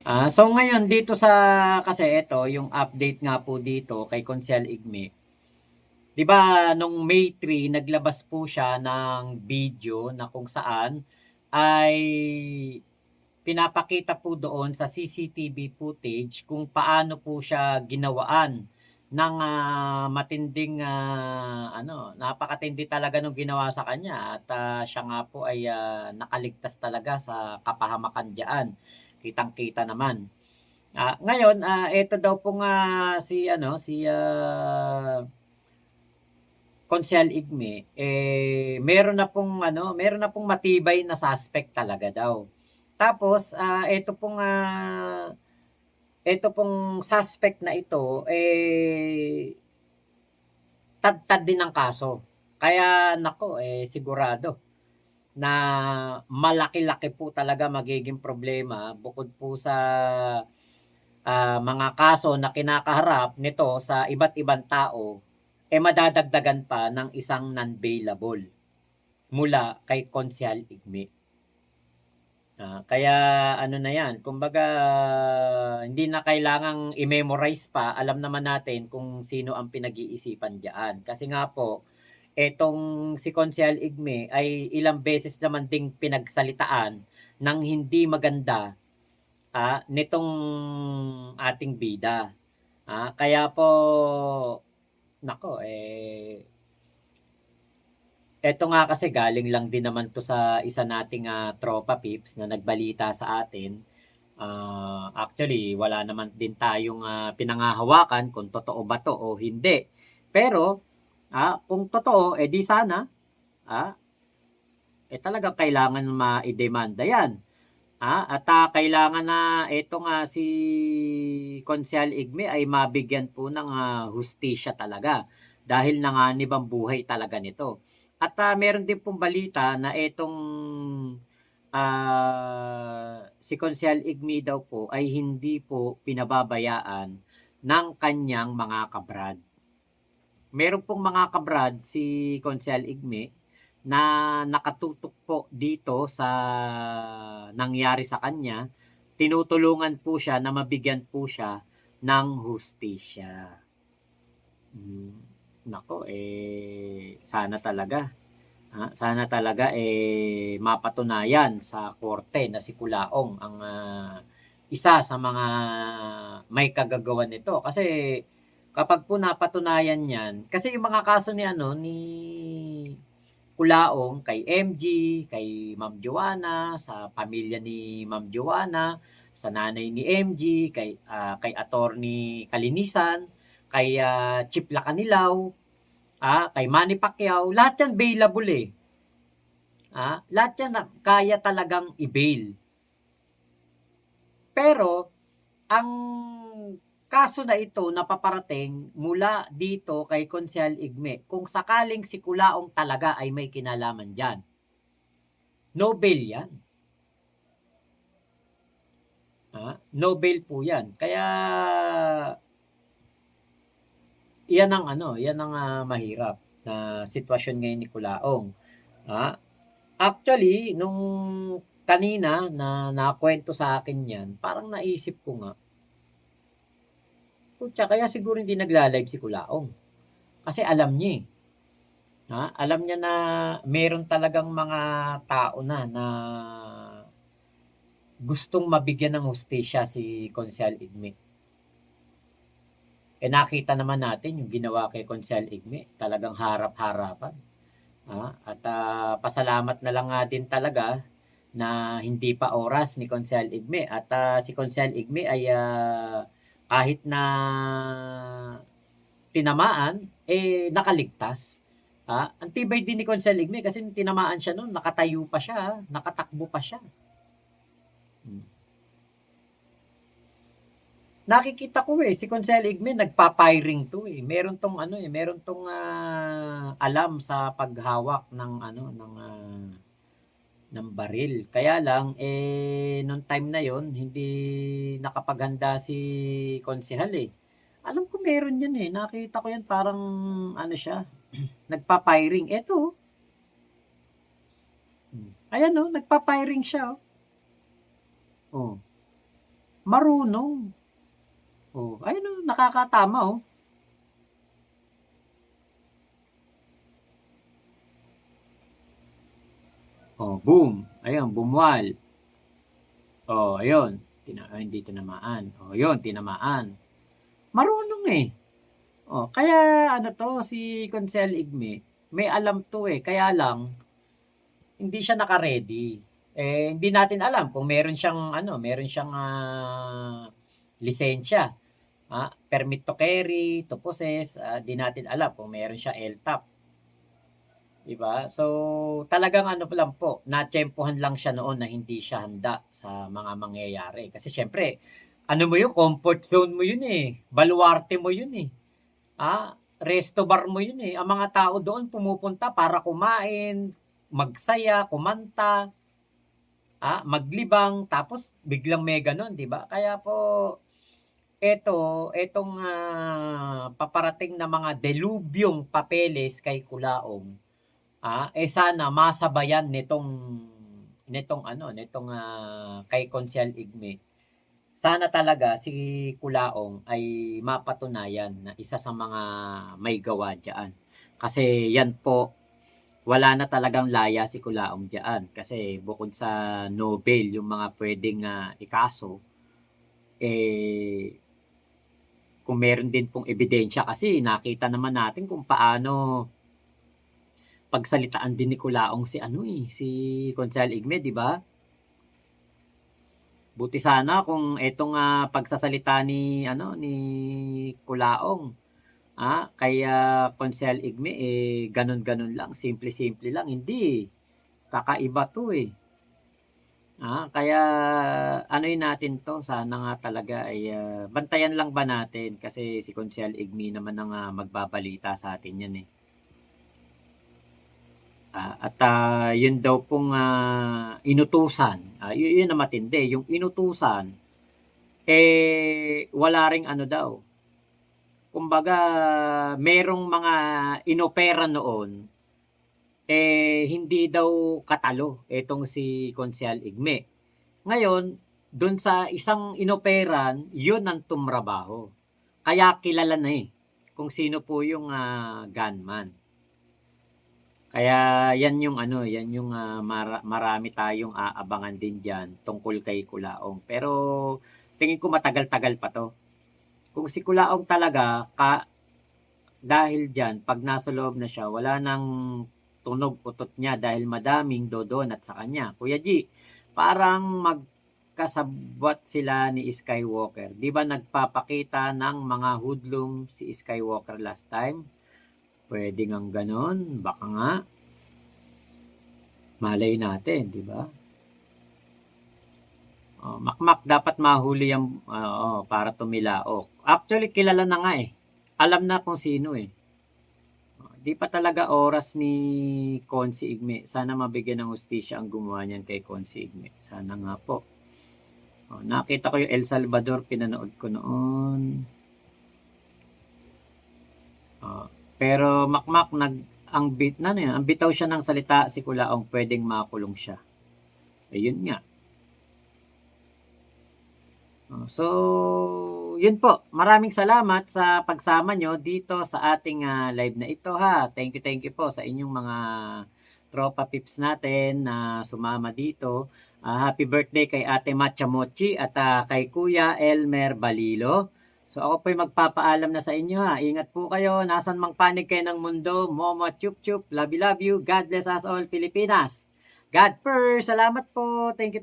So ngayon dito sa kasi ito yung update nga po dito kay Konsehal Igme. 'Di ba nung May 3 naglabas po siya ng video na kung saan ay pinapakita po doon sa CCTV footage kung paano po siya ginawaan ng, matinding, napakatindi talaga nung ginawa sa kanya at, siya nga po ay, nakaligtas talaga sa kapahamakan diyaan, kitang-kita naman. Ngayon, eto daw pong, Konsehal Igme, meron na pong matibay na suspect talaga daw. Tapos, eto pong suspect na ito, tad-tad din ng kaso. Kaya naku, sigurado na malaki-laki po talaga magiging problema bukod po sa, mga kaso na kinakaharap nito sa iba't ibang tao, madadagdagan pa ng isang non-bailable mula kay Konsehal Igme. Kaya ano na 'yan, kumbaga hindi na kailangang i-memorize pa, alam naman natin kung sino ang pinag-iisipan diyaan. Kasi nga po, etong si Konsehal Igme ay ilang beses naman ding pinagsalitaan ng hindi maganda, nitong ating bida. Kaya po naku, eto nga kasi galing lang din naman 'to sa isa nating, tropa pips na nagbalita sa atin. Actually wala naman din tayong, pinanghahawakan kung totoo ba 'to o hindi. Pero, kung totoo, di sana, ah, talagang kailangan maidemanda 'yan. At, kailangan na eto nga si Konsehal Igme ay mabigyan po ng, hustisya talaga dahil nanganib ang buhay talaga nito. At, meron din pong balita na etong, si Konsehal Igme daw po ay hindi po pinababayaan ng kanyang mga kabrad. Meron pong mga kabrad si Konsehal Igme na nakatutok po dito sa nangyari sa kanya, tinutulungan po siya na mabigyan po siya ng hustisya. Naku, sana talaga, mapatunayan sa korte na si Kulaong ang, isa sa mga may kagagawan nito. Kasi kapag po napatunayan 'yan kasi yung mga kaso ni ni Kulaong kay MG, kay Ma'am Joanna, sa pamilya ni Ma'am Joanna, sa nanay ni MG, kay Attorney Kalinisan, kay, Chief Lacanilaw, kay Manny Pacquiao, lahat 'yan bailable, lahat 'yan na kaya talagang i-bail. Pero ang kaso na ito napaparating mula dito kay Konsehal Igme kung sakaling si Kulaong talaga ay may kinalaman diyan. No bail 'yan. No bail po 'yan. Kaya 'yan ang, mahirap na sitwasyon ngayon ni Kulaong. Ah, Actually nung kanina na nakuwento sa akin 'yan, parang naisip ko nga, putya kaya siguro hindi nagla-live si Kulaong. Kasi alam niya, alam niya na meron talagang mga tao na gustong mabigyan ng hustisya si Konsehal Igme. Nakita naman natin yung ginawa kay Konsehal Igme, talagang harap-harapan. At, pasalamat na lang nga din talaga na hindi pa oras ni Konsehal Igme at, si Konsehal Igme ay, kahit na tinamaan, nakaligtas. Ang tibay din ni Konsehal Igme kasi nung tinamaan siya nun nakatayo pa siya, nakatakbo pa siya. Hmm. Nakikita ko, si Konsehal Igme nagpa-firing 'to, meron 'tong, alam sa paghawak ng baril. Kaya lang, nung time na yon hindi nakapaghanda si konsehal, Alam ko meron 'yan, nakita ko 'yan parang ano siya, nagpa-firing. Eto, ayan, nagpa-firing siya, oh. Oh. Marunong. Oh, ayun oh, nakakatama oh. Oh, boom. Ayun, bumwal. Oh, ayun. Hindi tinamaan. Oh, yun, tinamaan. Marunong eh. Oh, kaya ano to, si Consel Igme, may alam to eh. Kaya lang, hindi siya naka-ready. Eh, hindi natin alam kung meron siyang ano, meron siyang lisensya. Permit to carry, to possess, di natin alam kung meron siya LTAP. 'Di ba? So, talagang ano lang po, natiyempuhan lang siya noon na hindi siya handa sa mga mangyayari. Kasi siyempre, ano mo yun, comfort zone mo yun eh. Baluarte mo yun eh. Resto bar mo yun eh. Ang mga tao doon pumupunta para kumain, magsaya, kumanta, maglibang, tapos biglang may ganun, 'di ba? Kaya po, etong paparating na mga delubyong papeles kay Kulaong, sana masabayan nitong kay Consiel Igme. Sana talaga si Kulaong ay mapatunayan na isa sa mga may gawa diyaan. Kasi yan po, wala na talagang laya si Kulaong diyaan. Kasi bukod sa Nobel, yung mga pwedeng ikaso, eh, kung meron din pong ebidensya kasi nakita naman natin kung paano pagsalitaan din ni Kulaong si ano eh, si Consel Igme, 'di ba? Buti sana kung etong pagsasalita ni ano ni Kulaong, kay Consel Igme eh ganun-ganun lang, simple-simple lang, hindi. Kakaiba 'to eh. Kaya anohin natin 'to, sana nga talaga ay bantayan lang ba natin kasi si Consel Igme naman ang magbabalita sa atin 'yan eh. Yun daw pong inutusan, yun ang matindi, yung inutusan, wala ring ano daw, kumbaga merong mga inopera noon, hindi daw katalo etong si Konsehal Igme. Ngayon, dun sa isang inoperan, yun ang tumrabaho. Kaya kilala na kung sino po yung gunman. Kaya yan yung ano, yan yung marami tayong aabangan din diyan tungkol kay Kulaong. Pero tingin ko matagal-tagal pa 'to. Kung si Kulaong talaga dahil diyan 'pag nasa loob na siya wala ng tunog utot niya dahil madaming dodonat sa kanya. Kuya G, parang magkasabwat sila ni Skywalker. 'Di ba nagpapakita ng mga hoodlum si Skywalker last time? Pwede ngang gano'n, baka nga. Malay natin, 'di ba? Makmak dapat mahuli yang oo, para tumilaok. Actually kilala na nga eh. Alam na kung sino eh. 'Di pa talaga oras ni Consi Igme. Sana mabigyan ng hustisya ang gumawa niyan kay Consi Igme. Sana nga po. Nakita ko yung El Salvador, pinanood ko noon. Pero makmak ang bitaw siya ng salita si Kulaong, pwedeng makulong siya. Ayun nga. So, yun po. Maraming salamat sa pagsama nyo dito sa ating live na ito ha. Thank you po sa inyong mga tropa pips natin na sumama dito. Happy birthday kay Ate Matcha Mochi at kay Kuya Elmer Balilo. So ako po'y magpapaalam na sa inyo ha. Ingat po kayo. Nasan mang panig kayo ng mundo. Momo chup chup. Love you, love you. God bless us all, Pilipinas. God first. Salamat po. Thank you.